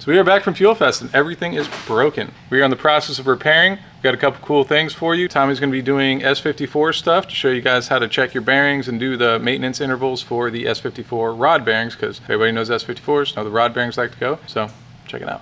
So we are back from Fuel Fest and everything is broken. We are in the process of repairing. We've got a couple cool things for you. Tommy's gonna be doing S54 stuff to show you guys how to check your bearings and do the maintenance intervals for the S54 rod bearings, because everybody knows S54s, know the rod bearings like to go. So check it out.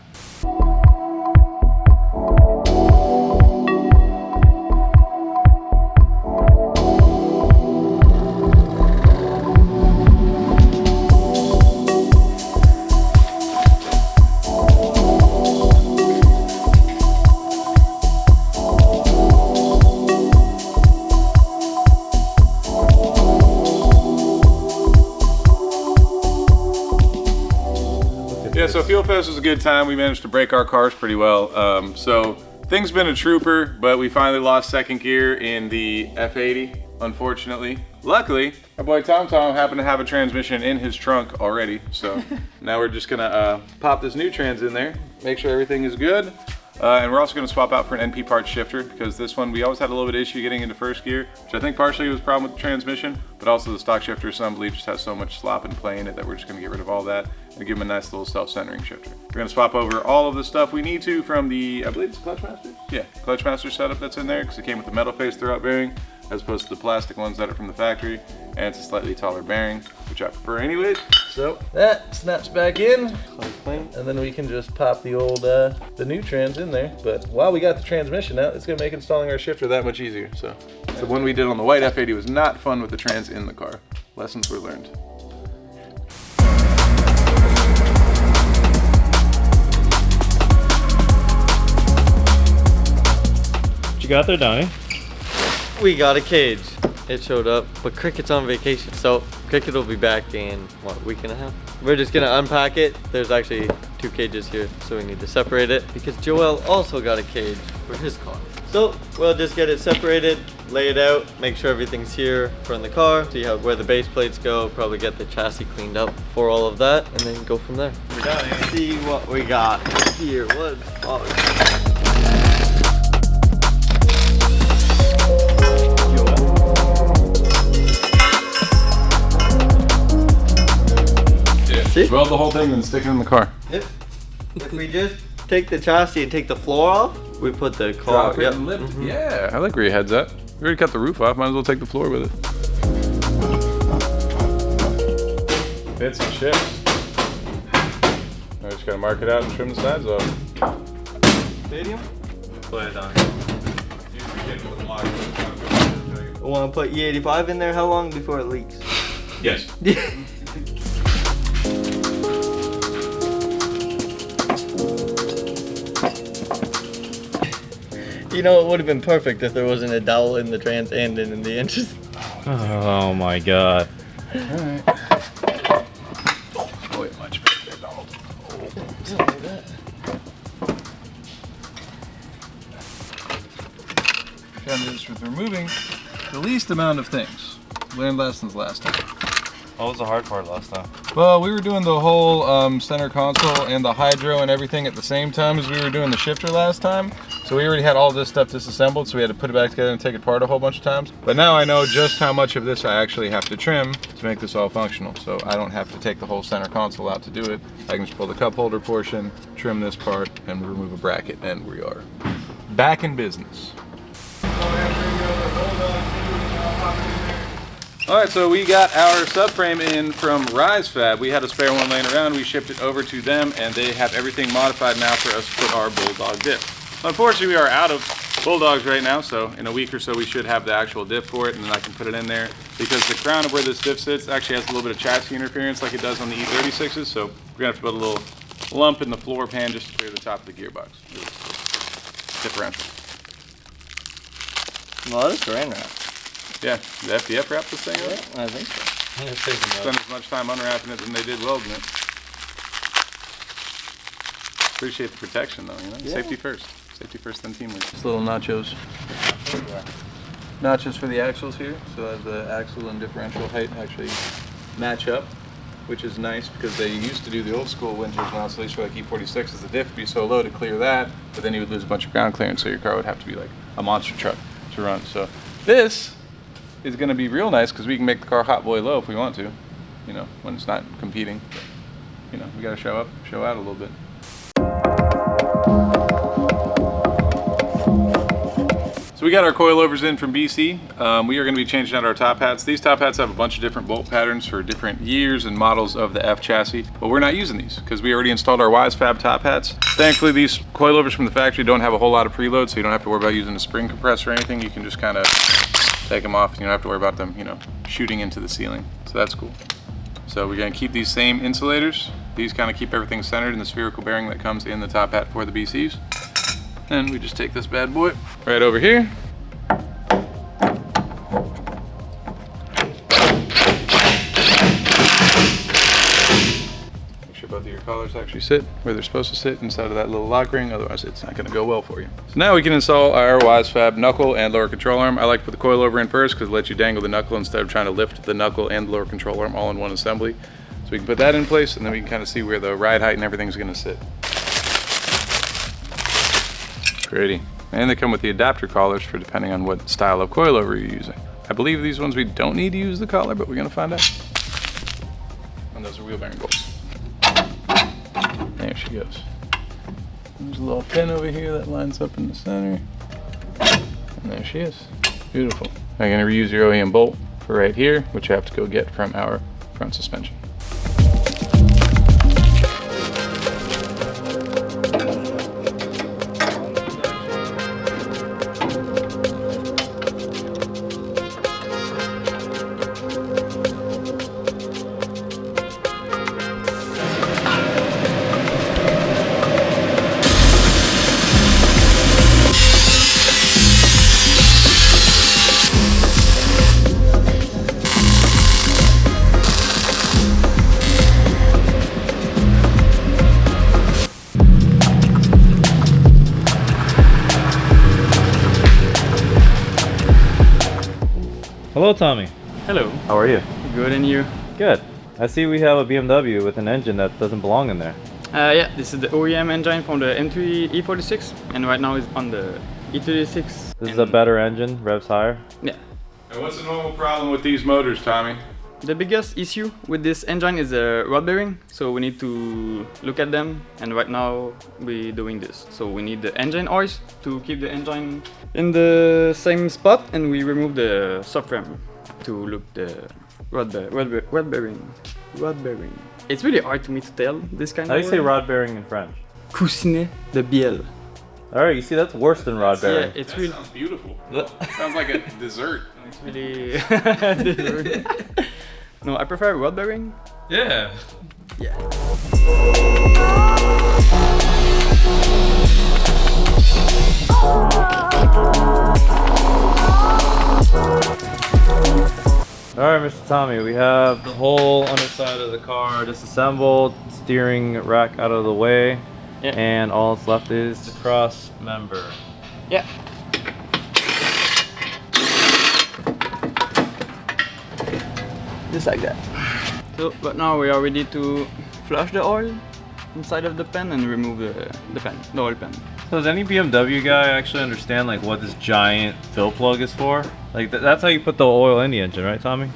Yeah, so Fuel Fest was a good time. We managed to break our cars pretty well. So things been a trooper, but we finally lost second gear in the F80, unfortunately. Luckily, our boy Tom happened to have a transmission in his trunk already. So now we're just gonna pop this new trans in there, make sure everything is good. And we're also going to swap out for an NP part shifter, because this one we always had a little bit of issue getting into first gear, which I think partially was a problem with the transmission, but also the stock shifter, some believe, just has so much slop and play in it that we're just going to get rid of all that and give them a nice little self-centering shifter. We're going to swap over all of the stuff we need to from the, I believe it's Clutchmaster? Yeah, Clutchmaster setup that's in there, because it came with the metal face throwout bearing as opposed to the plastic ones that are from the factory, and it's a slightly taller bearing, which I prefer anyways. So that snaps back in, and then we can just pop the old, the new trans in there. But while we got the transmission out, it's gonna make installing our shifter that much easier. So the one we did on the white F80 was not fun with the trans in the car. Lessons were learned. What you got there, Donnie? We got a cage. It showed up, but Cricket's on vacation, so Cricket will be back in, what, a week and a half? We're just gonna unpack it. There's actually 2 cages here, so we need to separate it, because Joel also got a cage for his car. So we'll just get it separated, lay it out, make sure everything's here from the car, see where the base plates go, probably get the chassis cleaned up for all of that, and then go from there. We're done. See what we got here. See? Weld the whole thing and stick it in the car. Yep. If we just take the chassis and take the floor off, we put the car. Drop it and lift. Yeah, I like where your head's at. We already cut the roof off, might as well take the floor with it. Hits and shifts. I just gotta mark it out and trim the sides off. Stadium? Put it on. I want to put E85 in there. How long before it leaks? Yes. You know, it would have been perfect if there wasn't a dowel in the trans and in the inches. Oh my god. Alright. Boy, much better, Donald. Like that. Trying to do this with removing the least amount of things. Learned lessons last time. What was the hard part last time? Well, we were doing the whole center console and the hydro and everything at the same time as we were doing the shifter last time. So we already had all this stuff disassembled, so we had to put it back together and take it apart a whole bunch of times. But now I know just how much of this I actually have to trim to make this all functional. So I don't have to take the whole center console out to do it. I can just pull the cup holder portion, trim this part, and remove a bracket, and we are back in business. Alright, so we got our subframe in from Rise Fab. We had a spare one laying around, we shipped it over to them, and they have everything modified now for us to put our Bulldog diff. Unfortunately, we are out of Bulldogs right now, so in a week or so we should have the actual diff for it, and then I can put it in there, because the crown of where this diff sits actually has a little bit of chassis interference like it does on the E36s, so we're going to have to put a little lump in the floor pan just to clear the top of the gearbox. Differential. Well, that is saran wrap. Yeah, the FDF wrap this thing up? I think so. Spend as much time unwrapping it than they did welding it. Appreciate the protection though, you know? Yeah. Safety first. Safety first, then teamwork. Just little nachos. Notches for the axles here, so that the axle and differential height actually match up, which is nice because they used to do the old school winters now, so at least for like E46s, the diff would be so low to clear that, but then you would lose a bunch of ground clearance, so your car would have to be like a monster truck to run. So this is going to be real nice because we can make the car hot boy low if we want to, you know, when it's not competing. But, you know, we got to show out a little bit. So we got our coilovers in from BC. We are going to be changing out our top hats. These top hats have a bunch of different bolt patterns for different years and models of the F chassis, but we're not using these because we already installed our WiseFab top hats. Thankfully, these coilovers from the factory don't have a whole lot of preload, so you don't have to worry about using a spring compressor or anything. You can just kind of take them off. You don't have to worry about them, you know, shooting into the ceiling. So that's cool. So we're going to keep these same insulators. These kind of keep everything centered in the spherical bearing that comes in the top hat for the BCs. And we just take this bad boy right over here. Make sure both of your collars actually sit where they're supposed to sit inside of that little lock ring, otherwise it's not going to go well for you. So now we can install our WiseFab knuckle and lower control arm. I like to put the coilover in first because it lets you dangle the knuckle instead of trying to lift the knuckle and the lower control arm all in one assembly. So we can put that in place and then we can kind of see where the ride height and everything's going to sit. Pretty. And they come with the adapter collars for depending on what style of coilover you're using. I believe these ones we don't need to use the collar, but we're gonna find out. And those are wheel bearing bolts. There she goes. There's a little pin over here that lines up in the center. And there she is. Beautiful. I'm gonna reuse your OEM bolt for right here, which I have to go get from our front suspension. Hello, Tommy. Hello. How are you? Good, and you? Good. I see we have a BMW with an engine that doesn't belong in there. Yeah, this is the OEM engine from the M3 E46, and right now it's on the E36. This is a better engine, revs higher. Yeah. And what's the normal problem with these motors, Tommy? The biggest issue with this engine is the rod bearing, so we need to look at them, and right now we're doing this. So we need the engine oils to keep the engine in the same spot, and we remove the subframe to look the rod bearing. It's really hard to me to tell this kind How of do you say word. rod bearing in French? Coussinet de bielle. Alright, you see that's worse than rod Yeah, bearing. it's That really, sounds beautiful. Sounds like a dessert. it's really. No, I prefer rod bearing. Yeah. Yeah. Alright, Mr. Tommy, we have the whole underside of the car disassembled, steering rack out of the way, Yeah. and all that's left is the cross member. Yeah. Just like that. So, but now we are ready to flush the oil inside of the pen and remove the oil pen. So does any BMW guy actually understand like what this giant fill plug is for? Like that's how you put the oil in the engine, right, Tommy?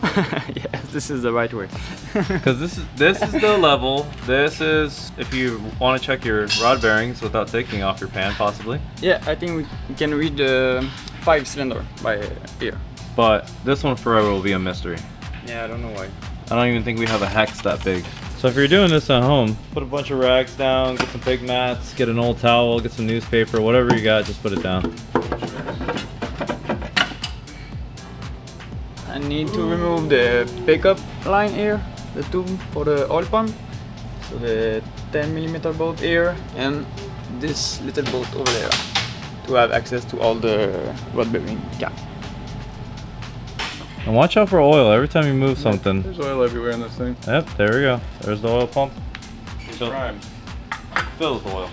Yes, this is the right way. Because this is the level. This is if you want to check your rod bearings without taking off your pan, possibly. Yeah, I think we can read the 5-cylinder by here. But this one forever will be a mystery. Yeah, I don't know why. I don't even think we have a hex that big. So if you're doing this at home, put a bunch of rags down, get some pig mats, get an old towel, get some newspaper, whatever you got, just put it down. I need to remove the pickup line here, the tube for the oil pump. So the 10mm bolt here and this little bolt over there to have access to all the rod bearing cap. And watch out for oil every time you move something. There's oil everywhere in this thing. Yep, there we go. There's the oil pump. So, Primed. filled with oil.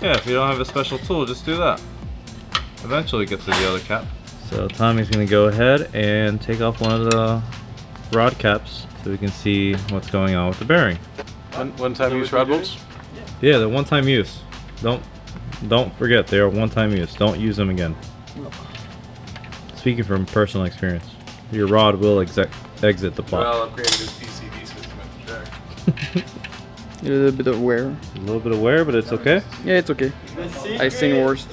Yeah, if you don't have a special tool, just do that. Eventually it gets to the other cap. So Tommy's gonna go ahead and take off one of the rod caps so we can see what's going on with the bearing. One-time use rod bolts? Yeah, they're one-time use. Don't forget, they are one-time use. Don't use them again. No. Speaking from personal experience, your rod will exit the plot. Well, upgraded this PCB system at the track. A little bit of wear. A little bit of wear, but it's okay. Yeah, it's okay. I seen worse.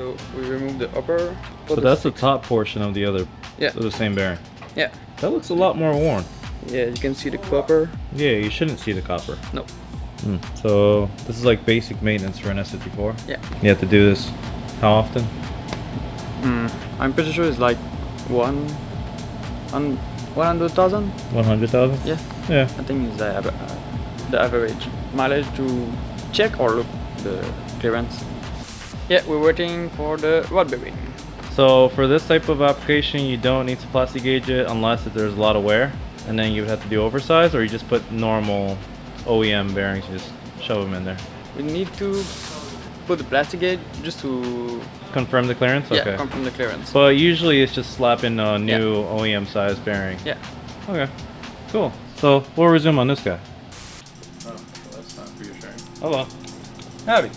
So we remove the upper. So that's the top portion of the other, Yeah. of the same bearing. Yeah. That looks a lot more worn. Yeah, you can see the copper. Yeah, you shouldn't see the copper. No. So this is like basic maintenance for an S54. Yeah. You have to do this how often? I'm pretty sure it's like 100,000. 100,000? Yeah. Yeah. I think it's the average mileage to check or look the clearance. Yeah, we're waiting for the rod bearing. So for this type of application, you don't need to plastic gauge it unless if there's a lot of wear, and then you would have to do oversized, or you just put normal OEM bearings, you just shove them in there. We need to put the plastic gauge just to Confirm the clearance? Okay. confirm the clearance. But usually it's just slapping a new OEM size bearing. Yeah. Okay, cool. So we'll resume on this guy. Oh, well, that's not reassuring. Hello. Howdy.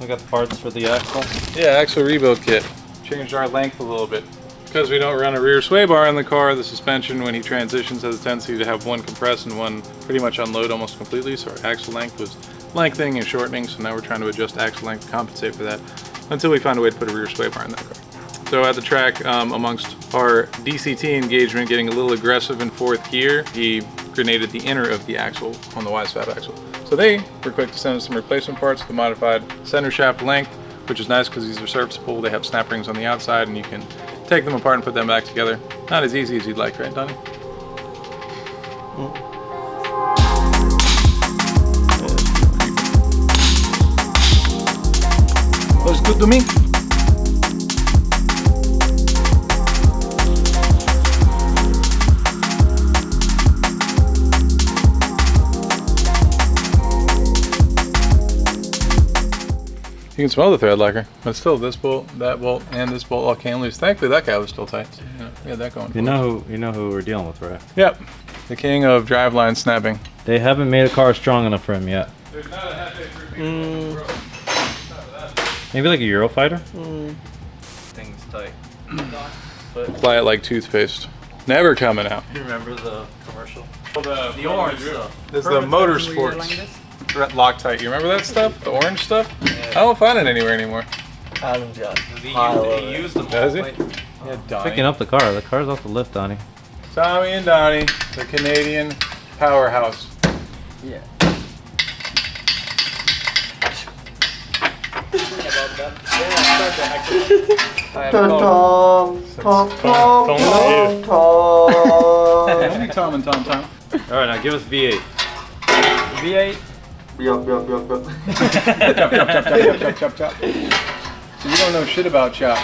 We got the parts for the axle. Yeah, axle rebuild kit. Changed our length a little bit. Because we don't run a rear sway bar in the car, the suspension, when he transitions, has a tendency to have one compress and one pretty much unload almost completely. So our axle length was lengthening and shortening. So now we're trying to adjust axle length to compensate for that until we find a way to put a rear sway bar in that car. So at the track, amongst our DCT engagement getting a little aggressive in fourth gear, he grenaded the inner of the axle on the Y-swap axle. So they were quick to send us some replacement parts, the modified center shaft length, which is nice because these are serviceable. They have snap rings on the outside and you can take them apart and put them back together. Not as easy as you'd like, right, Donnie? Looks good to me. You can smell the thread locker, but still this bolt, that bolt, and this bolt all came loose. Thankfully that guy was still tight. So, we had that going. You know who we're dealing with, right? Yep. The king of driveline snapping. They haven't made a car strong enough for him yet. There's not a Maybe like a Eurofighter? Thing's tight. Apply it like toothpaste. Never coming out. You remember the commercial? The orange stuff. This is the motorsports Loctite. You remember that stuff? The orange stuff? I don't find it anywhere anymore. Adam just He used them. Does he? Yeah, Donnie. Picking up the car. The car's off the lift, Donnie. Tommy and Donnie, the Canadian powerhouse. Yeah. Only Tom and Tom. All right, now give us V8. V8. Chop. So you don't know shit about chop.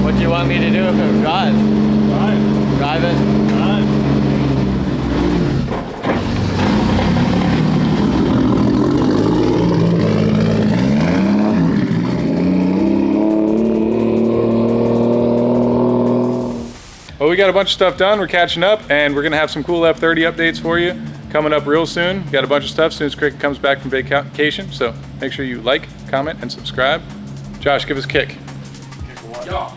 What do you want me to do if it drive? Drive it? Well, we got a bunch of stuff done. We're catching up, and we're gonna have some cool F30 updates for you coming up real soon. Got a bunch of stuff as soon as Cricket comes back from vacation. So make sure you like, comment, and subscribe. Josh, give us a kick. Yeah.